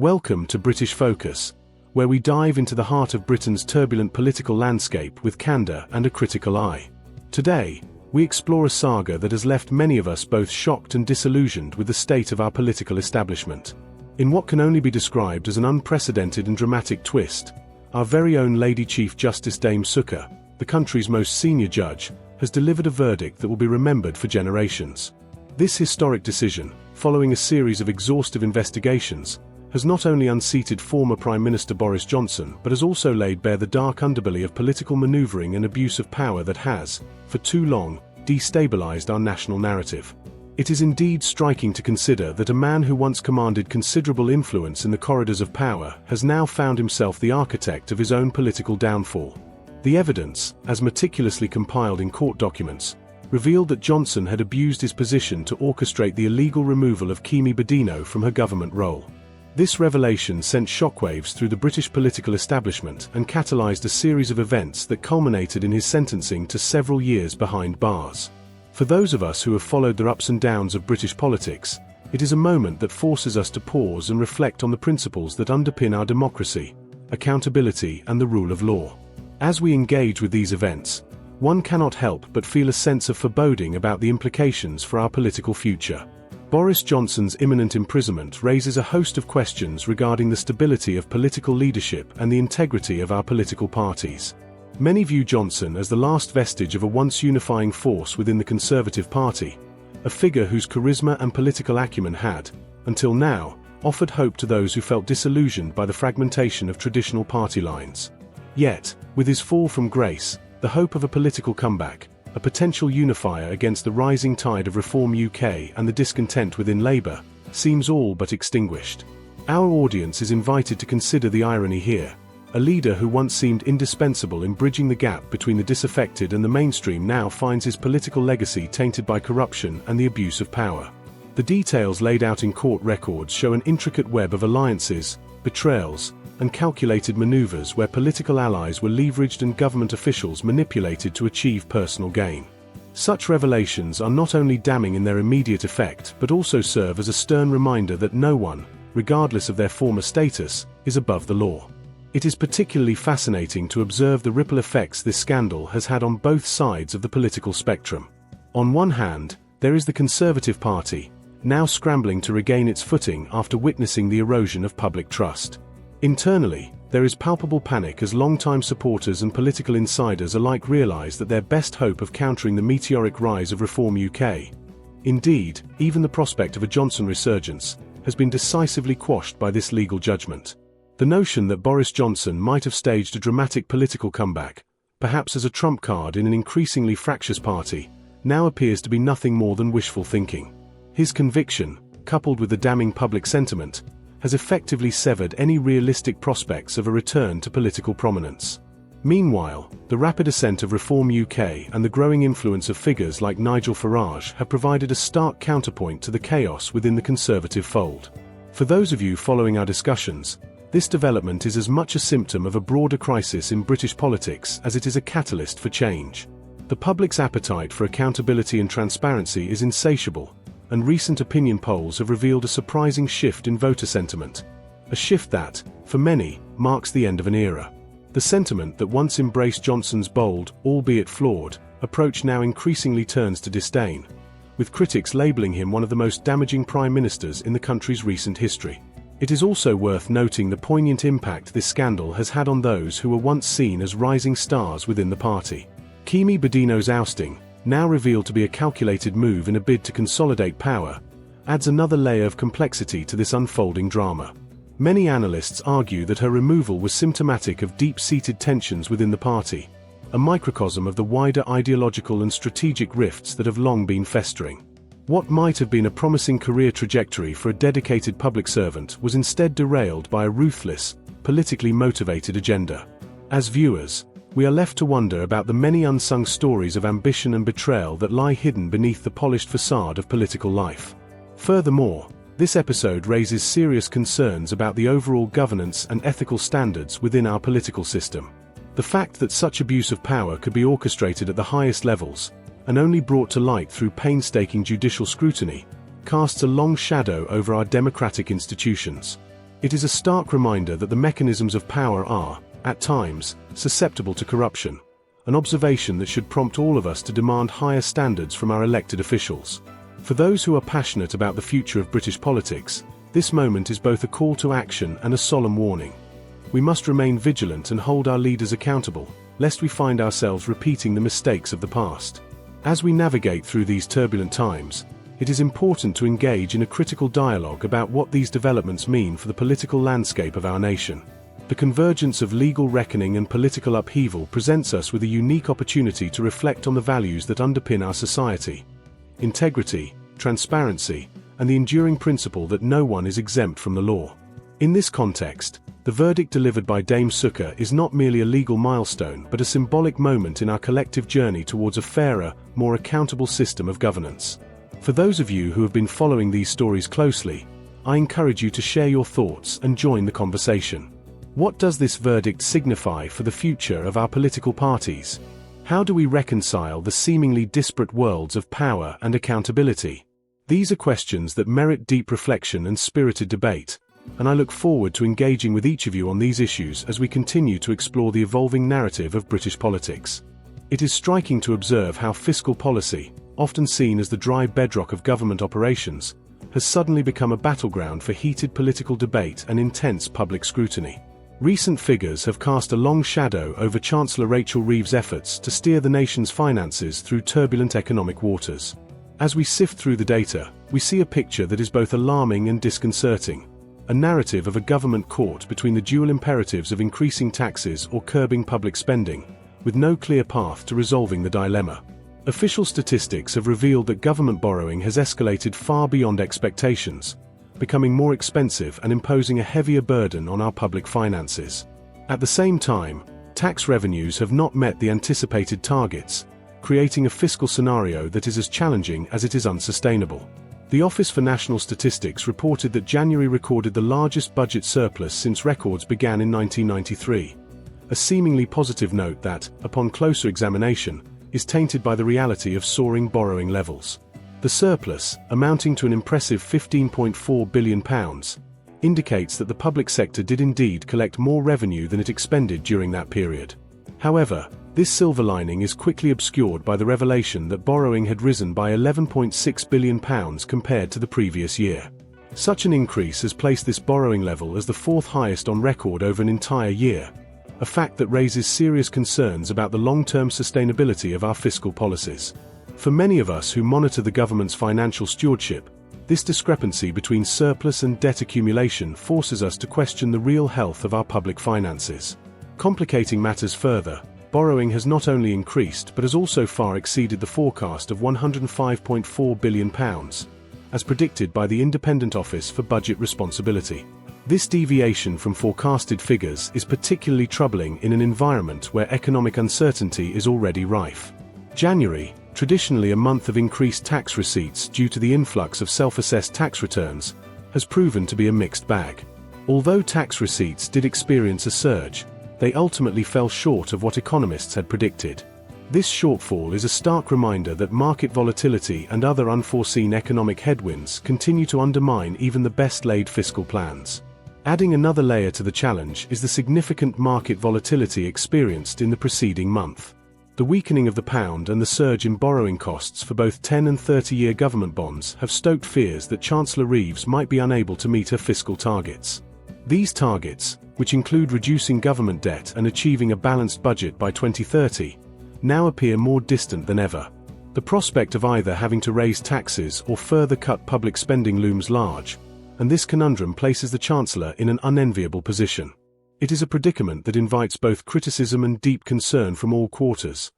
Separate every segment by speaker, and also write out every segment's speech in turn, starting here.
Speaker 1: Welcome to British Focus, where we dive into the heart of Britain's turbulent political landscape with candor and a critical eye. Today, we explore a saga that has left many of us both shocked and disillusioned with the state of our political establishment. In what can only be described as an unprecedented and dramatic twist, our very own Lady Chief Justice Dame Sukkah, the country's most senior judge, has delivered a verdict that will be remembered for generations. This historic decision, following a series of exhaustive investigations, has not only unseated former Prime Minister Boris Johnson but has also laid bare the dark underbelly of political maneuvering and abuse of power that has, for too long, destabilized our national narrative. It is indeed striking to consider that a man who once commanded considerable influence in the corridors of power has now found himself the architect of his own political downfall. The evidence, as meticulously compiled in court documents, revealed that Johnson had abused his position to orchestrate the illegal removal of Kemi Badenoch from her government role. This revelation sent shockwaves through the British political establishment and catalyzed a series of events that culminated in his sentencing to several years behind bars. For those of us who have followed the ups and downs of British politics, it is a moment that forces us to pause and reflect on the principles that underpin our democracy, accountability, and the rule of law. As we engage with these events, one cannot help but feel a sense of foreboding about the implications for our political future. Boris Johnson's imminent imprisonment raises a host of questions regarding the stability of political leadership and the integrity of our political parties. Many view Johnson as the last vestige of a once unifying force within the Conservative Party, a figure whose charisma and political acumen had, until now, offered hope to those who felt disillusioned by the fragmentation of traditional party lines. Yet, with his fall from grace, the hope of a political comeback, a potential unifier against the rising tide of Reform UK and the discontent within Labour, seems all but extinguished. Our audience is invited to consider the irony here. A leader who once seemed indispensable in bridging the gap between the disaffected and the mainstream now finds his political legacy tainted by corruption and the abuse of power. The details laid out in court records show an intricate web of alliances, betrayals, and calculated maneuvers where political allies were leveraged and government officials manipulated to achieve personal gain. Such revelations are not only damning in their immediate effect but also serve as a stern reminder that no one, regardless of their former status, is above the law. It is particularly fascinating to observe the ripple effects this scandal has had on both sides of the political spectrum. On one hand, there is the Conservative Party, now scrambling to regain its footing after witnessing the erosion of public trust. Internally, there is palpable panic as longtime supporters and political insiders alike realize that their best hope of countering the meteoric rise of Reform UK, indeed, even the prospect of a Johnson resurgence, has been decisively quashed by this legal judgment. The notion that Boris Johnson might have staged a dramatic political comeback, perhaps as a trump card in an increasingly fractious party, now appears to be nothing more than wishful thinking. His conviction, coupled with the damning public sentiment, has effectively severed any realistic prospects of a return to political prominence. Meanwhile, the rapid ascent of Reform UK and the growing influence of figures like Nigel Farage have provided a stark counterpoint to the chaos within the Conservative fold. For those of you following our discussions, this development is as much a symptom of a broader crisis in British politics as it is a catalyst for change. The public's appetite for accountability and transparency is insatiable, and recent opinion polls have revealed a surprising shift in voter sentiment. A shift that, for many, marks the end of an era. The sentiment that once embraced Johnson's bold, albeit flawed, approach now increasingly turns to disdain, with critics labelling him one of the most damaging prime ministers in the country's recent history. It is also worth noting the poignant impact this scandal has had on those who were once seen as rising stars within the party. Kemi Badenoch's ousting, now revealed to be a calculated move in a bid to consolidate power, adds another layer of complexity to this unfolding drama. Many analysts argue that her removal was symptomatic of deep-seated tensions within the party, a microcosm of the wider ideological and strategic rifts that have long been festering. What might have been a promising career trajectory for a dedicated public servant was instead derailed by a ruthless, politically motivated agenda. As viewers, we are left to wonder about the many unsung stories of ambition and betrayal that lie hidden beneath the polished facade of political life. Furthermore, this episode raises serious concerns about the overall governance and ethical standards within our political system. The fact that such abuse of power could be orchestrated at the highest levels, and only brought to light through painstaking judicial scrutiny, casts a long shadow over our democratic institutions. It is a stark reminder that the mechanisms of power are, at times, susceptible to corruption, an observation that should prompt all of us to demand higher standards from our elected officials. For those who are passionate about the future of British politics, this moment is both a call to action and a solemn warning. We must remain vigilant and hold our leaders accountable, lest we find ourselves repeating the mistakes of the past. As we navigate through these turbulent times, it is important to engage in a critical dialogue about what these developments mean for the political landscape of our nation. The convergence of legal reckoning and political upheaval presents us with a unique opportunity to reflect on the values that underpin our society: integrity, transparency, and the enduring principle that no one is exempt from the law. In this context, the verdict delivered by Dame Sukkah is not merely a legal milestone but a symbolic moment in our collective journey towards a fairer, more accountable system of governance. For those of you who have been following these stories closely, I encourage you to share your thoughts and join the conversation. What does this verdict signify for the future of our political parties? How do we reconcile the seemingly disparate worlds of power and accountability? These are questions that merit deep reflection and spirited debate, and I look forward to engaging with each of you on these issues as we continue to explore the evolving narrative of British politics. It is striking to observe how fiscal policy, often seen as the dry bedrock of government operations, has suddenly become a battleground for heated political debate and intense public scrutiny. Recent figures have cast a long shadow over Chancellor Rachel Reeves' efforts to steer the nation's finances through turbulent economic waters. As we sift through the data, we see a picture that is both alarming and disconcerting, a narrative of a government caught between the dual imperatives of increasing taxes or curbing public spending, with no clear path to resolving the dilemma. Official statistics have revealed that government borrowing has escalated far beyond expectations, becoming more expensive and imposing a heavier burden on our public finances. At the same time, tax revenues have not met the anticipated targets, creating a fiscal scenario that is as challenging as it is unsustainable. The Office for National Statistics reported that January recorded the largest budget surplus since records began in 1993, a seemingly positive note that, upon closer examination, is tainted by the reality of soaring borrowing levels. The surplus, amounting to an impressive £15.4 billion, indicates that the public sector did indeed collect more revenue than it expended during that period. However, this silver lining is quickly obscured by the revelation that borrowing had risen by £11.6 billion compared to the previous year. Such an increase has placed this borrowing level as the fourth highest on record over an entire year, a fact that raises serious concerns about the long-term sustainability of our fiscal policies. For many of us who monitor the government's financial stewardship, this discrepancy between surplus and debt accumulation forces us to question the real health of our public finances. Complicating matters further, borrowing has not only increased but has also far exceeded the forecast of £105.4 billion, as predicted by the Independent Office for Budget Responsibility. This deviation from forecasted figures is particularly troubling in an environment where economic uncertainty is already rife. January, traditionally a month of increased tax receipts due to the influx of self-assessed tax returns, has proven to be a mixed bag. Although tax receipts did experience a surge, they ultimately fell short of what economists had predicted. This shortfall is a stark reminder that market volatility and other unforeseen economic headwinds continue to undermine even the best-laid fiscal plans. Adding another layer to the challenge is the significant market volatility experienced in the preceding month. The weakening of the pound and the surge in borrowing costs for both 10- and 30-year government bonds have stoked fears that Chancellor Reeves might be unable to meet her fiscal targets. These targets, which include reducing government debt and achieving a balanced budget by 2030, now appear more distant than ever. The prospect of either having to raise taxes or further cut public spending looms large, and this conundrum places the Chancellor in an unenviable position. It is a predicament that invites both criticism and deep concern from all quarters: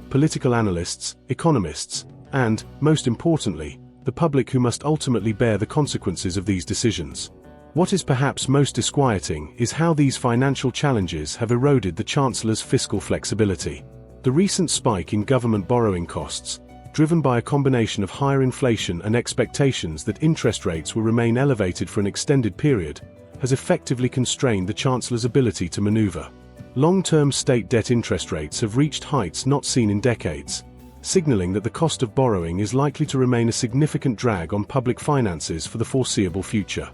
Speaker 1: political analysts, economists, and, most importantly, the public who must ultimately bear the consequences of these decisions. What is perhaps most disquieting is how these financial challenges have eroded the Chancellor's fiscal flexibility. The recent spike in government borrowing costs, driven by a combination of higher inflation and expectations that interest rates will remain elevated for an extended period, has effectively constrained the Chancellor's ability to maneuver. Long-term state debt interest rates have reached heights not seen in decades, signaling that the cost of borrowing is likely to remain a significant drag on public finances for the foreseeable future.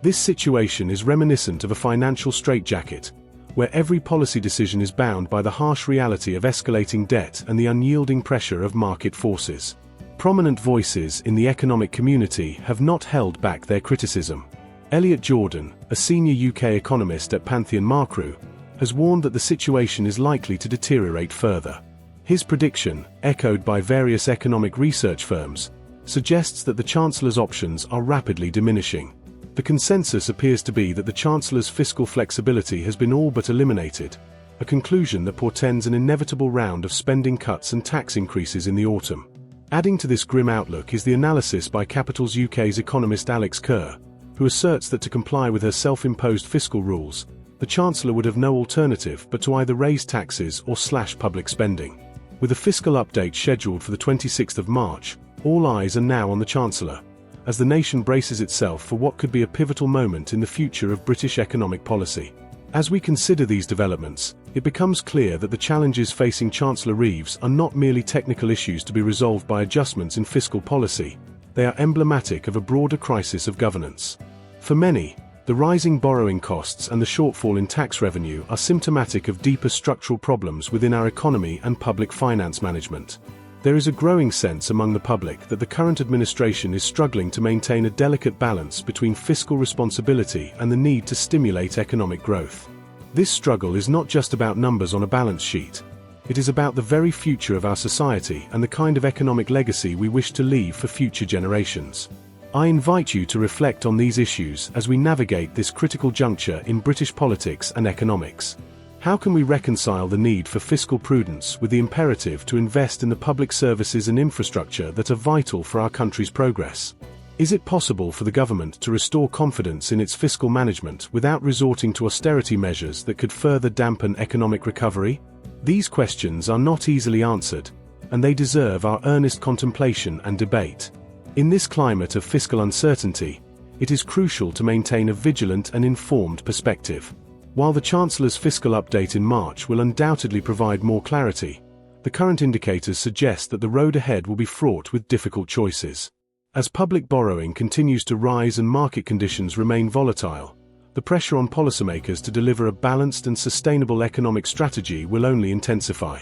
Speaker 1: This situation is reminiscent of a financial straitjacket, where every policy decision is bound by the harsh reality of escalating debt and the unyielding pressure of market forces. Prominent voices in the economic community have not held back their criticism. Elliot Jordan, a senior UK economist at Pantheon Macro, has warned that the situation is likely to deteriorate further. His prediction, echoed by various economic research firms, suggests that the Chancellor's options are rapidly diminishing. The consensus appears to be that the Chancellor's fiscal flexibility has been all but eliminated, a conclusion that portends an inevitable round of spending cuts and tax increases in the autumn. Adding to this grim outlook is the analysis by Capital's UK's economist Alex Kerr, who asserts that to comply with her self-imposed fiscal rules, the Chancellor would have no alternative but to either raise taxes or slash public spending. With a fiscal update scheduled for the 26th of March, all eyes are now on the Chancellor, as the nation braces itself for what could be a pivotal moment in the future of British economic policy. As we consider these developments, it becomes clear that the challenges facing Chancellor Reeves are not merely technical issues to be resolved by adjustments in fiscal policy, they are emblematic of a broader crisis of governance. For many, the rising borrowing costs and the shortfall in tax revenue are symptomatic of deeper structural problems within our economy and public finance management. There is a growing sense among the public that the current administration is struggling to maintain a delicate balance between fiscal responsibility and the need to stimulate economic growth. This struggle is not just about numbers on a balance sheet. It is about the very future of our society and the kind of economic legacy we wish to leave for future generations. I invite you to reflect on these issues as we navigate this critical juncture in British politics and economics. How can we reconcile the need for fiscal prudence with the imperative to invest in the public services and infrastructure that are vital for our country's progress? Is it possible for the government to restore confidence in its fiscal management without resorting to austerity measures that could further dampen economic recovery? These questions are not easily answered, and they deserve our earnest contemplation and debate. In this climate of fiscal uncertainty, it is crucial to maintain a vigilant and informed perspective. While the Chancellor's fiscal update in March will undoubtedly provide more clarity, the current indicators suggest that the road ahead will be fraught with difficult choices. As public borrowing continues to rise and market conditions remain volatile, the pressure on policymakers to deliver a balanced and sustainable economic strategy will only intensify.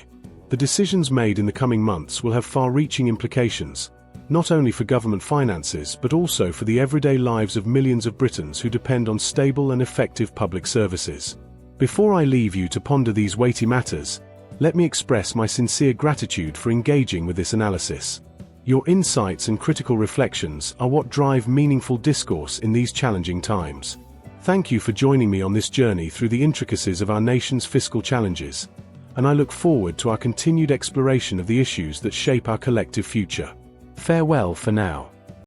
Speaker 1: The decisions made in the coming months will have far-reaching implications, not only for government finances but also for the everyday lives of millions of Britons who depend on stable and effective public services. Before I leave you to ponder these weighty matters, let me express my sincere gratitude for engaging with this analysis. Your insights and critical reflections are what drive meaningful discourse in these challenging times. Thank you for joining me on this journey through the intricacies of our nation's fiscal challenges, and I look forward to our continued exploration of the issues that shape our collective future. Farewell for now.